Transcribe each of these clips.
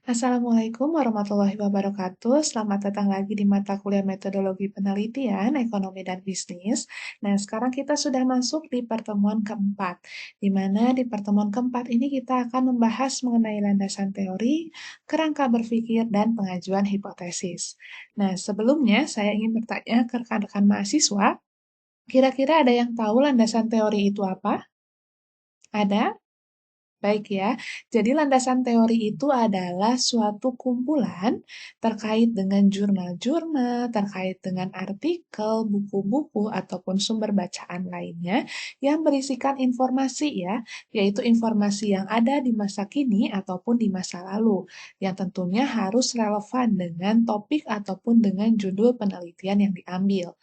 Assalamualaikum warahmatullahi wabarakatuh. Selamat datang lagi di mata kuliah Metodologi Penelitian, Ekonomi dan Bisnis. Nah, sekarang kita sudah masuk di pertemuan keempat, di mana di pertemuan keempat ini kita akan membahas mengenai landasan teori, kerangka berpikir, dan pengajuan hipotesis. Nah, sebelumnya saya ingin bertanya ke rekan-rekan mahasiswa, kira-kira ada yang tahu landasan teori itu apa? Ada? Baik ya, jadi landasan teori itu adalah suatu kumpulan terkait dengan jurnal-jurnal, terkait dengan artikel, buku-buku, ataupun sumber bacaan lainnya yang berisikan informasi ya, yaitu informasi yang ada di masa kini ataupun di masa lalu, yang tentunya harus relevan dengan topik ataupun dengan judul penelitian yang diambil.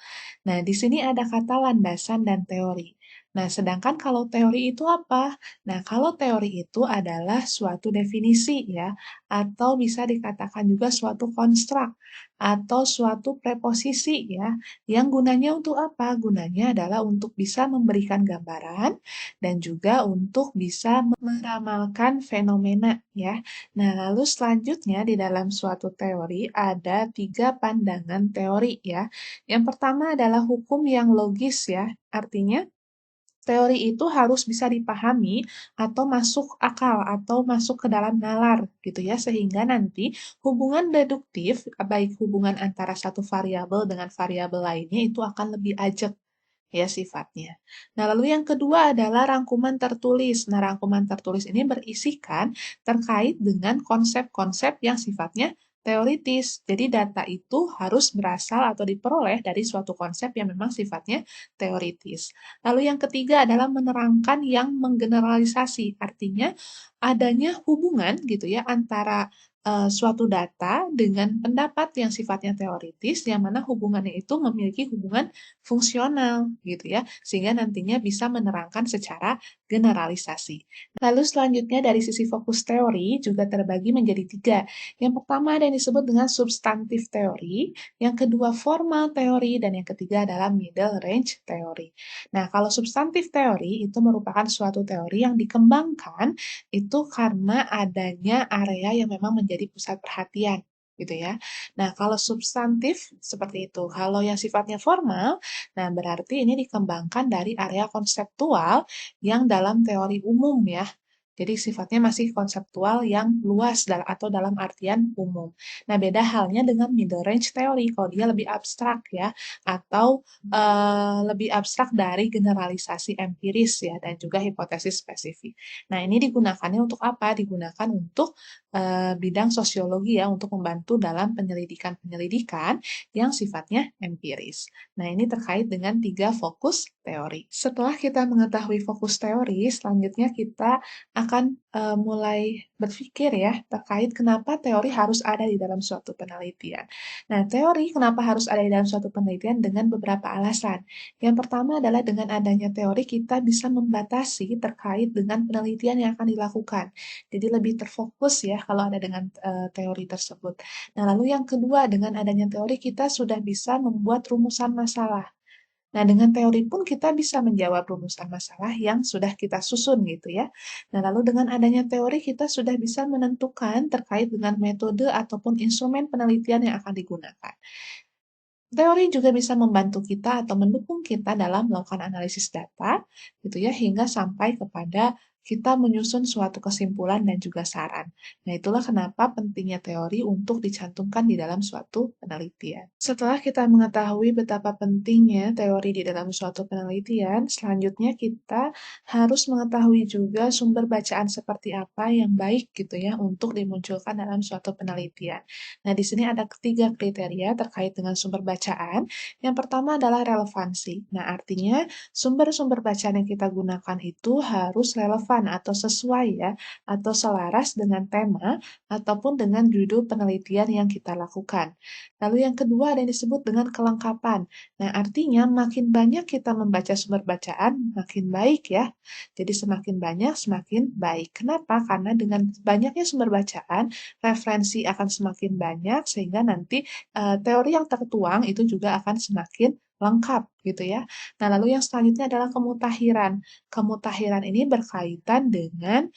Nah, di sini ada kata landasan dan teori. Nah, sedangkan kalau teori itu apa? Nah, kalau teori itu adalah suatu definisi ya, atau bisa dikatakan juga suatu konstruk, atau suatu preposisi ya, yang gunanya untuk apa? Gunanya adalah untuk bisa memberikan gambaran dan juga untuk bisa meramalkan fenomena ya. Nah, lalu selanjutnya di dalam suatu teori ada tiga pandangan teori ya. Yang pertama adalah hukum yang logis ya, artinya teori itu harus bisa dipahami atau masuk akal atau masuk ke dalam nalar gitu ya, sehingga nanti hubungan deduktif, baik hubungan antara satu variabel dengan variabel lainnya itu akan lebih ajak ya sifatnya. Nah, lalu yang kedua adalah rangkuman tertulis. Nah, rangkuman tertulis ini berisikan terkait dengan konsep-konsep yang sifatnya teoritis. Jadi data itu harus berasal atau diperoleh dari suatu konsep yang memang sifatnya teoritis. Lalu yang ketiga adalah menerangkan yang menggeneralisasi. Artinya adanya hubungan gitu ya antara suatu data dengan pendapat yang sifatnya teoritis, yang mana hubungannya itu memiliki hubungan fungsional gitu ya, sehingga nantinya bisa menerangkan secara generalisasi. Lalu selanjutnya dari sisi fokus teori juga terbagi menjadi tiga. Yang pertama ada yang disebut dengan substantif teori, yang kedua formal teori, dan yang ketiga adalah middle range teori. Nah, kalau substantif teori itu merupakan suatu teori yang dikembangkan itu karena adanya area yang memang menjadi pusat perhatian gitu ya. Nah, kalau substantif seperti itu. Kalau yang sifatnya formal, nah berarti ini dikembangkan dari area konseptual yang dalam teori umum ya. Jadi sifatnya masih konseptual yang luas atau dalam artian umum. Nah, beda halnya dengan middle range teori, kalau dia lebih abstrak ya, atau lebih abstrak dari generalisasi empiris ya, dan juga hipotesis spesifik. Nah, ini digunakannya untuk apa? Digunakan untuk bidang sosiologi ya, untuk membantu dalam penyelidikan-penyelidikan yang sifatnya empiris. Nah, ini terkait dengan tiga fokus teori. Setelah kita mengetahui fokus teori, selanjutnya kita akan mulai berpikir ya terkait kenapa teori harus ada di dalam suatu penelitian. Nah, teori kenapa harus ada di dalam suatu penelitian dengan beberapa alasan. Yang pertama adalah dengan adanya teori kita bisa membatasi terkait dengan penelitian yang akan dilakukan. Jadi lebih terfokus ya kalau ada dengan teori tersebut. Nah, lalu yang kedua dengan adanya teori kita sudah bisa membuat rumusan masalah. Nah, dengan teori pun kita bisa menjawab rumusan masalah yang sudah kita susun gitu ya. Nah, lalu dengan adanya teori kita sudah bisa menentukan terkait dengan metode ataupun instrumen penelitian yang akan digunakan. Teori juga bisa membantu kita atau mendukung kita dalam melakukan analisis data gitu ya hingga sampai kepada kita menyusun suatu kesimpulan dan juga saran. Nah, itulah kenapa pentingnya teori untuk dicantumkan di dalam suatu penelitian. Setelah kita mengetahui betapa pentingnya teori di dalam suatu penelitian, selanjutnya kita harus mengetahui juga sumber bacaan seperti apa yang baik gitu ya untuk dimunculkan dalam suatu penelitian. Nah, di sini ada ketiga kriteria terkait dengan sumber bacaan. Yang pertama adalah relevansi. Nah, artinya sumber-sumber bacaan yang kita gunakan itu harus relevan atau sesuai ya, atau selaras dengan tema ataupun dengan judul penelitian yang kita lakukan. Lalu yang kedua ada yang disebut dengan kelengkapan. Nah, artinya makin banyak kita membaca sumber bacaan, makin baik ya. Jadi semakin banyak, semakin baik. Kenapa? Karena dengan banyaknya sumber bacaan, referensi akan semakin banyak, sehingga nanti teori yang tertuang itu juga akan semakin lengkap gitu ya. Nah, lalu yang selanjutnya adalah kemutahiran. Kemutahiran ini berkaitan dengan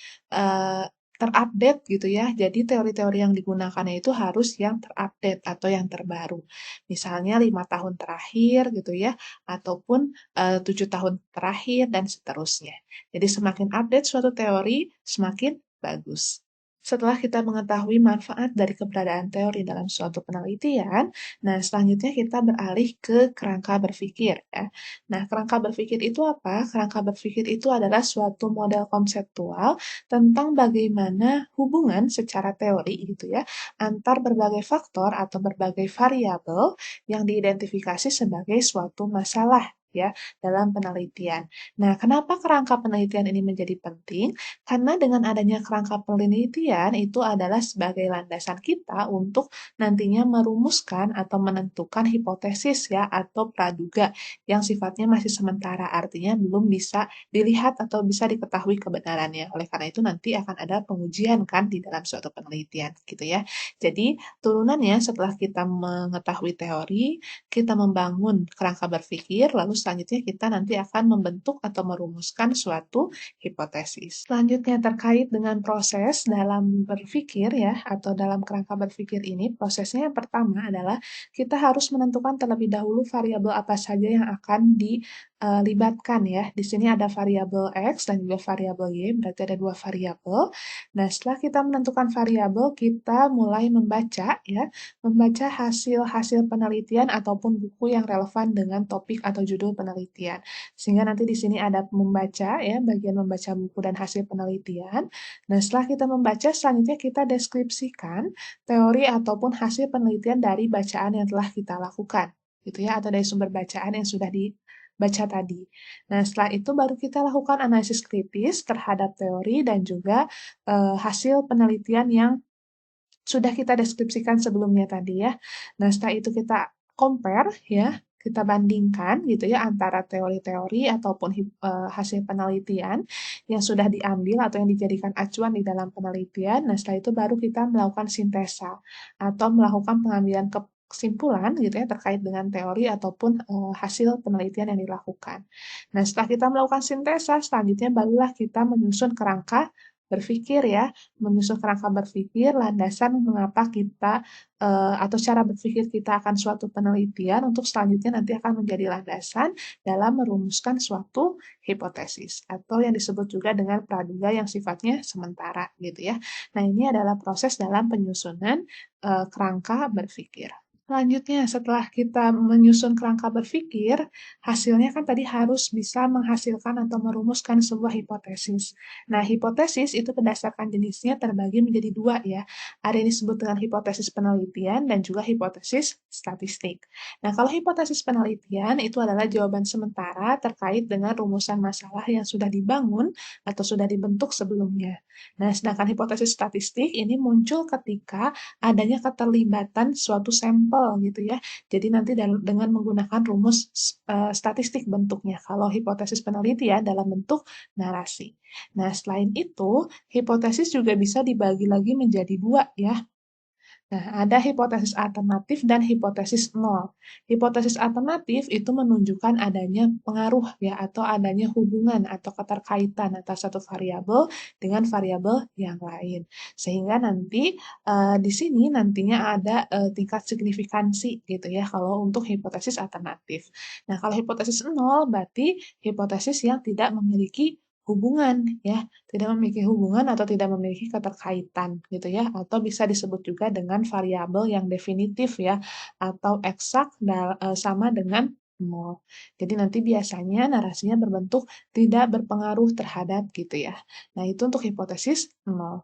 terupdate gitu ya. Jadi teori-teori yang digunakannya itu harus yang terupdate atau yang terbaru. Misalnya 5 tahun terakhir gitu ya, ataupun 7 tahun terakhir dan seterusnya. Jadi semakin update suatu teori, semakin bagus. Setelah kita mengetahui manfaat dari keberadaan teori dalam suatu penelitian, nah selanjutnya kita beralih ke kerangka berpikir ya. Nah, kerangka berpikir itu apa? Kerangka berpikir itu adalah suatu model konseptual tentang bagaimana hubungan secara teori gitu ya antar berbagai faktor atau berbagai variabel yang diidentifikasi sebagai suatu masalah ya dalam penelitian. Nah, kenapa kerangka penelitian ini menjadi penting? Karena dengan adanya kerangka penelitian itu adalah sebagai landasan kita untuk nantinya merumuskan atau menentukan hipotesis ya atau praduga yang sifatnya masih sementara, artinya belum bisa dilihat atau bisa diketahui kebenarannya. Oleh karena itu nanti akan ada pengujian kan di dalam suatu penelitian gitu ya. Jadi turunannya setelah kita mengetahui teori, kita membangun kerangka berpikir, lalu selanjutnya kita nanti akan membentuk atau merumuskan suatu hipotesis. Selanjutnya terkait dengan proses dalam berpikir ya atau dalam kerangka berpikir ini, prosesnya yang pertama adalah kita harus menentukan terlebih dahulu variabel apa saja yang akan dilibatkan ya. Di sini ada variabel X dan juga variabel Y, berarti ada dua variabel. Nah, setelah kita menentukan variabel, kita mulai membaca ya, membaca hasil-hasil penelitian ataupun buku yang relevan dengan topik atau judul penelitian. Sehingga nanti di sini ada membaca ya, bagian membaca buku dan hasil penelitian. Nah, setelah kita membaca, selanjutnya kita deskripsikan teori ataupun hasil penelitian dari bacaan yang telah kita lakukan, gitu ya, atau dari sumber bacaan yang sudah dibaca tadi. Nah, setelah itu baru kita lakukan analisis kritis terhadap teori dan juga hasil penelitian yang sudah kita deskripsikan sebelumnya tadi ya. Nah, setelah itu kita compare ya, kita bandingkan gitu ya antara teori-teori ataupun hasil penelitian yang sudah diambil atau yang dijadikan acuan di dalam penelitian. Nah, setelah itu baru kita melakukan sintesa atau melakukan pengambilan kesimpulan gitu ya terkait dengan teori ataupun hasil penelitian yang dilakukan. Nah, setelah kita melakukan sintesa, selanjutnya barulah kita menyusun kerangka berpikir ya, menyusun kerangka berpikir, landasan mengapa kita atau cara berpikir kita akan suatu penelitian untuk selanjutnya nanti akan menjadi landasan dalam merumuskan suatu hipotesis atau yang disebut juga dengan praduga yang sifatnya sementara gitu ya. Nah, ini adalah proses dalam penyusunan kerangka berpikir. Selanjutnya, setelah kita menyusun kerangka berpikir, hasilnya kan tadi harus bisa menghasilkan atau merumuskan sebuah hipotesis. Nah, hipotesis itu berdasarkan jenisnya terbagi menjadi dua ya. Ada yang disebut dengan hipotesis penelitian dan juga hipotesis statistik. Nah, kalau hipotesis penelitian itu adalah jawaban sementara terkait dengan rumusan masalah yang sudah dibangun atau sudah dibentuk sebelumnya. Nah, sedangkan hipotesis statistik ini muncul ketika adanya keterlibatan suatu sampel gitu ya. Jadi nanti dengan menggunakan rumus statistik bentuknya. Kalau hipotesis penelitian dalam bentuk narasi. Nah, selain itu, hipotesis juga bisa dibagi lagi menjadi dua ya. Nah, ada hipotesis alternatif dan hipotesis nol. Hipotesis alternatif itu menunjukkan adanya pengaruh ya atau adanya hubungan atau keterkaitan antara satu variabel dengan variabel yang lain. Sehingga nanti di sini nantinya ada tingkat signifikansi gitu ya kalau untuk hipotesis alternatif. Nah, kalau hipotesis nol berarti hipotesis yang tidak memiliki hubungan ya, tidak memiliki hubungan atau tidak memiliki keterkaitan gitu ya, atau bisa disebut juga dengan variabel yang definitif ya, atau eksak sama dengan nol. Jadi nanti biasanya narasinya berbentuk tidak berpengaruh terhadap gitu ya. Nah, itu untuk hipotesis nol.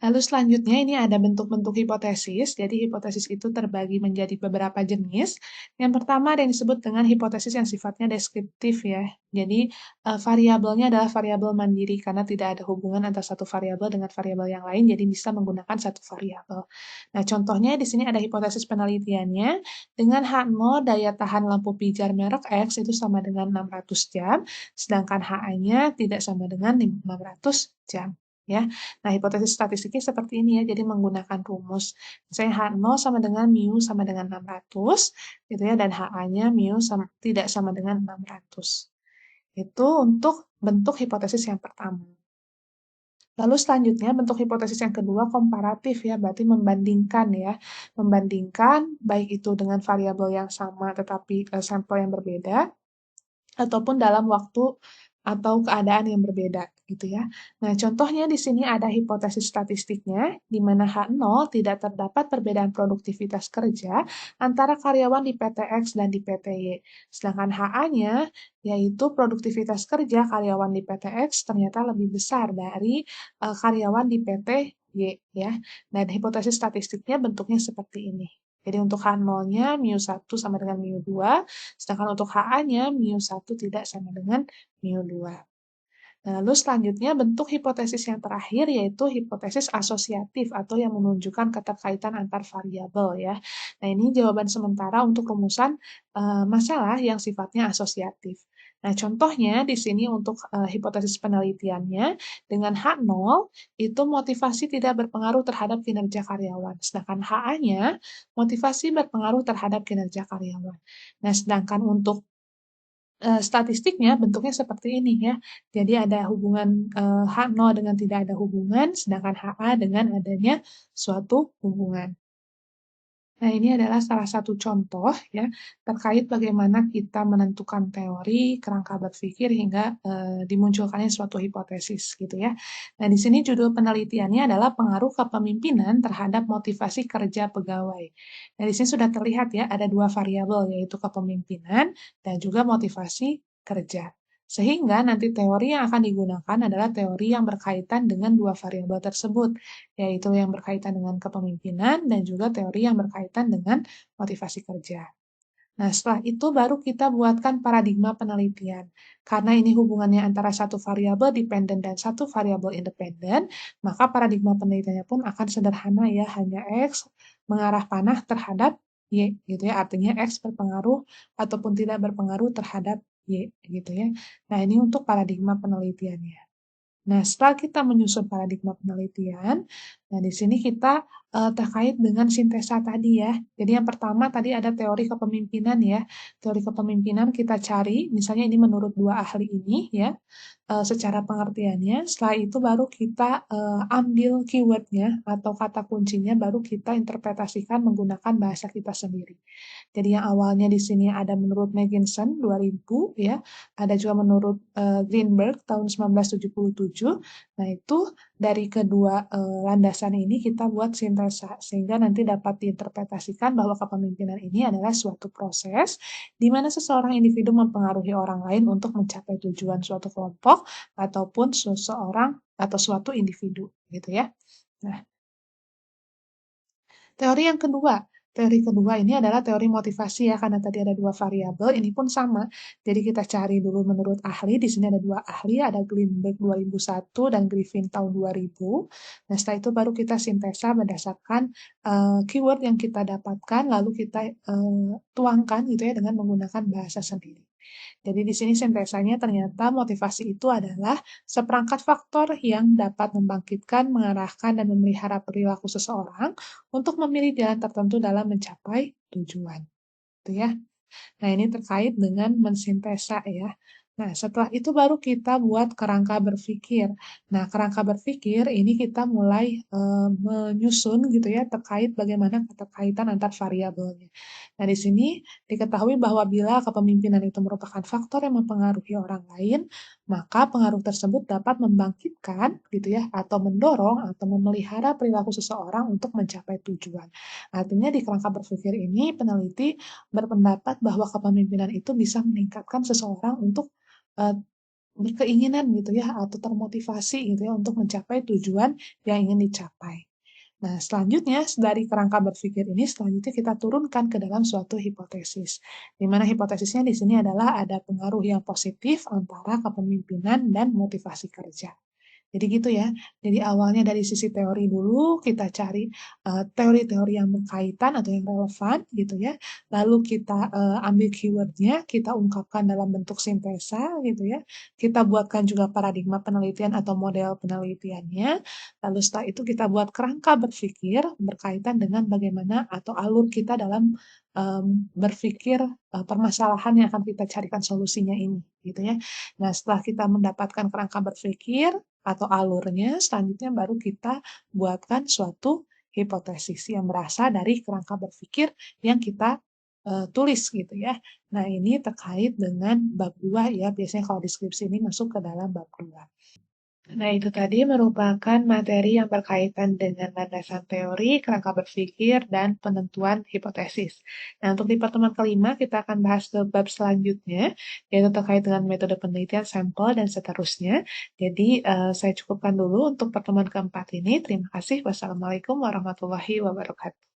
Lalu selanjutnya ini ada bentuk-bentuk hipotesis. Jadi hipotesis itu terbagi menjadi beberapa jenis. Yang pertama ada yang disebut dengan hipotesis yang sifatnya deskriptif ya. Jadi variabelnya adalah variabel mandiri karena tidak ada hubungan antara satu variabel dengan variabel yang lain, jadi bisa menggunakan satu variabel. Nah, contohnya di sini ada hipotesis penelitiannya dengan H0 daya tahan lampu pijar merek X itu sama dengan 600 jam, sedangkan HA-nya tidak sama dengan 600 jam. Ya, nah hipotesis statistiknya seperti ini ya, jadi menggunakan rumus. Misalnya H0 sama dengan mu sama dengan 600, gitu ya, dan HA-nya mu tidak sama dengan 600. Itu untuk bentuk hipotesis yang pertama. Lalu selanjutnya bentuk hipotesis yang kedua komparatif ya, berarti membandingkan ya. Membandingkan baik itu dengan variabel yang sama tetapi sampel yang berbeda ataupun dalam waktu atau keadaan yang berbeda gitu ya. Nah, contohnya di sini ada hipotesis statistiknya di mana H0 tidak terdapat perbedaan produktivitas kerja antara karyawan di PT X dan di PT Y. Sedangkan HA-nya yaitu produktivitas kerja karyawan di PT X ternyata lebih besar dari karyawan di PT Y ya. Dan hipotesis statistiknya bentuknya seperti ini. Jadi untuk H0-nya mu1 sama dengan mu2, sedangkan untuk HA-nya mu1 tidak sama dengan mu2. Nah, lalu selanjutnya bentuk hipotesis yang terakhir yaitu hipotesis asosiatif atau yang menunjukkan keterkaitan antar variabel ya. Nah, ini jawaban sementara untuk rumusan masalah yang sifatnya asosiatif. Nah, contohnya di sini untuk hipotesis penelitiannya dengan H0 itu motivasi tidak berpengaruh terhadap kinerja karyawan. Sedangkan HA-nya motivasi berpengaruh terhadap kinerja karyawan. Nah, sedangkan untuk statistiknya bentuknya seperti ini ya. Jadi ada hubungan H0 dengan tidak ada hubungan, sedangkan HA dengan adanya suatu hubungan. Nah, ini adalah salah satu contoh ya terkait bagaimana kita menentukan teori, kerangka berpikir hingga dimunculkannya suatu hipotesis gitu ya. Nah, di sini judul penelitiannya adalah pengaruh kepemimpinan terhadap motivasi kerja pegawai. Nah, di sini sudah terlihat ya ada dua variabel yaitu kepemimpinan dan juga motivasi kerja. Sehingga nanti teori yang akan digunakan adalah teori yang berkaitan dengan dua variabel tersebut, yaitu yang berkaitan dengan kepemimpinan dan juga teori yang berkaitan dengan motivasi kerja. Nah, setelah itu baru kita buatkan paradigma penelitian. Karena ini hubungannya antara satu variabel dependen dan satu variabel independen, maka paradigma penelitiannya pun akan sederhana ya, hanya X mengarah panah terhadap Y gitu ya. Artinya X berpengaruh ataupun tidak berpengaruh terhadap Y gitu ya. Nah, ini untuk paradigma penelitiannya. Nah, setelah kita menyusun paradigma penelitian, nah di sini kita terkait dengan sintesa tadi ya. Jadi yang pertama tadi ada teori kepemimpinan ya. Teori kepemimpinan kita cari, misalnya ini menurut dua ahli ini ya, secara pengertiannya. Setelah itu baru kita ambil keywordnya atau kata kuncinya, baru kita interpretasikan menggunakan bahasa kita sendiri. Jadi yang awalnya di sini ada menurut Megginson 2000 ya, ada juga menurut Greenberg tahun 1977. Nah, itu dari kedua landasan ini kita buat sintesa sehingga nanti dapat diinterpretasikan bahwa kepemimpinan ini adalah suatu proses di mana seseorang individu mempengaruhi orang lain untuk mencapai tujuan suatu kelompok ataupun seseorang atau suatu individu gitu ya. Nah, teori kedua ini adalah teori motivasi ya, karena tadi ada dua variabel, ini pun sama. Jadi kita cari dulu menurut ahli, di sini ada dua ahli, ada Greenberg 2001 dan Griffin tahun 2000. Nah, setelah itu baru kita sintesa berdasarkan keyword yang kita dapatkan, lalu kita tuangkan gitu ya dengan menggunakan bahasa sendiri. Jadi di sini sintesanya ternyata motivasi itu adalah seperangkat faktor yang dapat membangkitkan, mengarahkan, dan memelihara perilaku seseorang untuk memilih jalan tertentu dalam mencapai tujuan. Gitu ya. Nah, ini terkait dengan mensintesa ya. Nah, setelah itu baru kita buat kerangka berpikir. Nah, kerangka berpikir ini kita mulai menyusun gitu ya terkait bagaimana keterkaitan antar variabelnya. Nah, di sini diketahui bahwa bila kepemimpinan itu merupakan faktor yang mempengaruhi orang lain, maka pengaruh tersebut dapat membangkitkan gitu ya atau mendorong atau memelihara perilaku seseorang untuk mencapai tujuan. Artinya di kerangka berpikir ini peneliti berpendapat bahwa kepemimpinan itu bisa meningkatkan seseorang untuk uh, berkeinginan gitu ya atau termotivasi gitu ya untuk mencapai tujuan yang ingin dicapai. Nah, selanjutnya dari kerangka berpikir ini selanjutnya kita turunkan ke dalam suatu hipotesis. Di mana hipotesisnya di sini adalah ada pengaruh yang positif antara kepemimpinan dan motivasi kerja. Jadi gitu ya. Jadi awalnya dari sisi teori dulu kita cari teori-teori yang berkaitan atau yang relevan gitu ya. Lalu kita ambil keywordnya, kita ungkapkan dalam bentuk sintesa gitu ya. Kita buatkan juga paradigma penelitian atau model penelitiannya. Lalu setelah itu kita buat kerangka berpikir berkaitan dengan bagaimana atau alur kita dalam berpikir permasalahan yang akan kita carikan solusinya ini gitu ya. Nah, setelah kita mendapatkan kerangka berpikir, atau alurnya, selanjutnya baru kita buatkan suatu hipotesis yang berasal dari kerangka berpikir yang kita tulis gitu ya. Nah, ini terkait dengan bab 2 ya, biasanya kalau deskripsi ini masuk ke dalam bab 2. Nah, itu tadi merupakan materi yang berkaitan dengan landasan teori, kerangka berpikir, dan penentuan hipotesis. Nah, untuk di pertemuan kelima, kita akan bahas ke bab selanjutnya, yaitu terkait dengan metode penelitian sampel dan seterusnya. Jadi, saya cukupkan dulu untuk pertemuan keempat ini. Terima kasih. Wassalamualaikum warahmatullahi wabarakatuh.